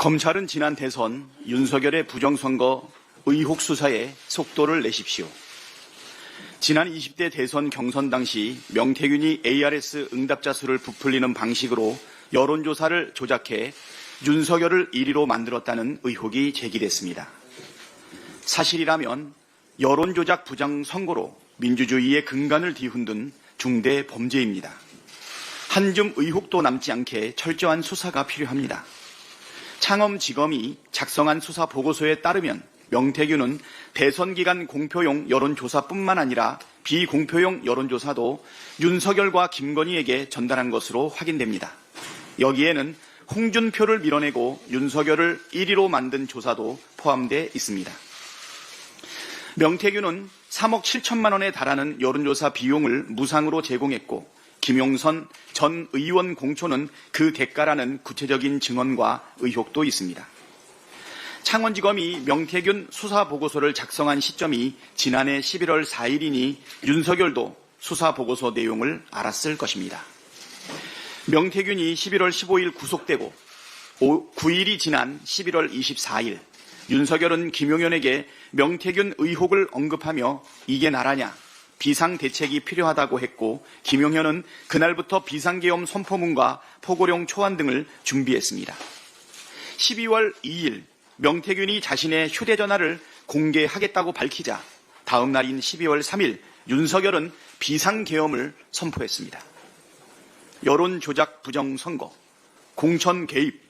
검찰은 지난 대선 윤석열의 부정선거 의혹 수사에 속도를 내십시오. 지난 20대 대선 경선 당시 명태균이 ARS 응답자 수를 부풀리는 방식으로 여론조사를 조작해 윤석열을 1위로 만들었다는 의혹이 제기됐습니다. 사실이라면 여론조작 부정선거로 민주주의의 근간을 뒤흔든 중대 범죄입니다. 한 줌 의혹도 남지 않게 철저한 수사가 필요합니다. 창엄지검이 작성한 수사 보고서에 따르면 명태균은 대선 기간 공표용 여론조사뿐만 아니라 비공표용 여론조사도 윤석열과 김건희에게 전달한 것으로 확인됩니다. 여기에는 홍준표를 밀어내고 윤석열을 1위로 만든 조사도 포함되어 있습니다. 명태균은 3억 7천만 원에 달하는 여론조사 비용을 무상으로 제공했고 김용선 전 의원 공초는 그 대가라는 구체적인 증언과 의혹도 있습니다. 창원지검이 명태균 수사보고서를 작성한 시점이 지난해 11월 4일이니 윤석열도 수사보고서 내용을 알았을 것입니다. 명태균이 11월 15일 구속되고 9일이 지난 11월 24일 윤석열은 김용현에게 명태균 의혹을 언급하며 이게 나라냐, 비상대책이 필요하다고 했고 김용현은 그날부터 비상계엄 선포문과 포고령 초안 등을 준비했습니다. 12월 2일 명태균이 자신의 휴대전화를 공개하겠다고 밝히자 다음 날인 12월 3일 윤석열은 비상계엄을 선포했습니다. 여론조작 부정선거, 공천 개입,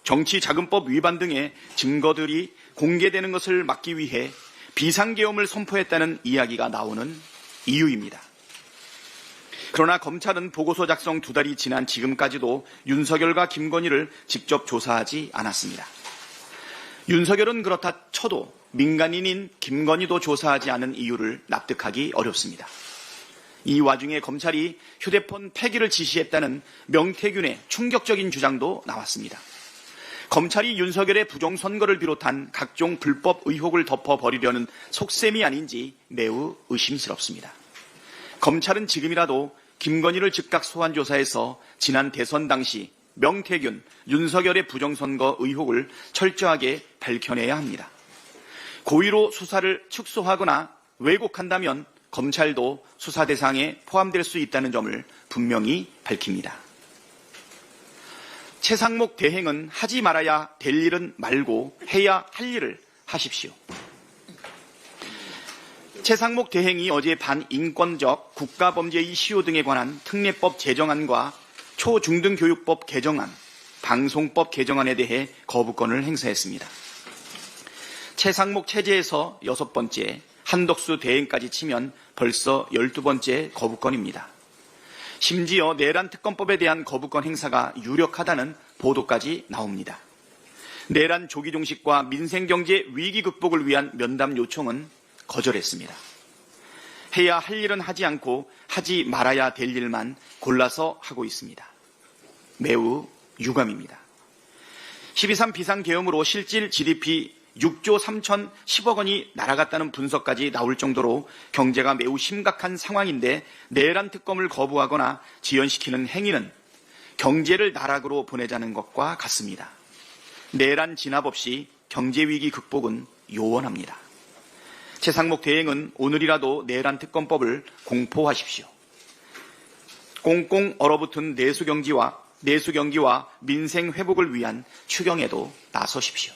정치자금법 위반 등의 증거들이 공개되는 것을 막기 위해 비상계엄을 선포했다는 이야기가 나오는 이유입니다. 그러나 검찰은 보고서 작성 2달이 지난 지금까지도 윤석열과 김건희를 직접 조사하지 않았습니다. 윤석열은 그렇다 쳐도 민간인인 김건희도 조사하지 않은 이유를 납득하기 어렵습니다. 이 와중에 검찰이 휴대폰 폐기를 지시했다는 명태균의 충격적인 주장도 나왔습니다. 검찰이 윤석열의 부정선거를 비롯한 각종 불법 의혹을 덮어버리려는 속셈이 아닌지 매우 의심스럽습니다. 검찰은 지금이라도 김건희를 즉각 소환 조사해서 지난 대선 당시 명태균, 윤석열의 부정선거 의혹을 철저하게 밝혀내야 합니다. 고의로 수사를 축소하거나 왜곡한다면 검찰도 수사 대상에 포함될 수 있다는 점을 분명히 밝힙니다. 최상목 대행은 하지 말아야 될 일은 말고 해야 할 일을 하십시오. 최상목 대행이 어제 반인권적 국가범죄의 시효 등에 관한 특례법 제정안과 초중등교육법 개정안, 방송법 개정안에 대해 거부권을 행사했습니다. 최상목 체제에서 6번째, 한덕수 대행까지 치면 벌써 12번째 거부권입니다. 심지어 내란 특검법에 대한 거부권 행사가 유력하다는 보도까지 나옵니다. 내란 조기 종식과 민생경제 위기 극복을 위한 면담 요청은 거절했습니다. 해야 할 일은 하지 않고 하지 말아야 될 일만 골라서 하고 있습니다. 매우 유감입니다. 12.3 비상계엄으로 실질 GDP 6조 3,010억 원이 날아갔다는 분석까지 나올 정도로 경제가 매우 심각한 상황인데 내란 특검을 거부하거나 지연시키는 행위는 경제를 나락으로 보내자는 것과 같습니다. 내란 진압 없이 경제위기 극복은 요원합니다. 최상목 대행은 오늘이라도 내란 특검법을 공포하십시오. 꽁꽁 얼어붙은 내수경기와 민생 회복을 위한 추경에도 나서십시오.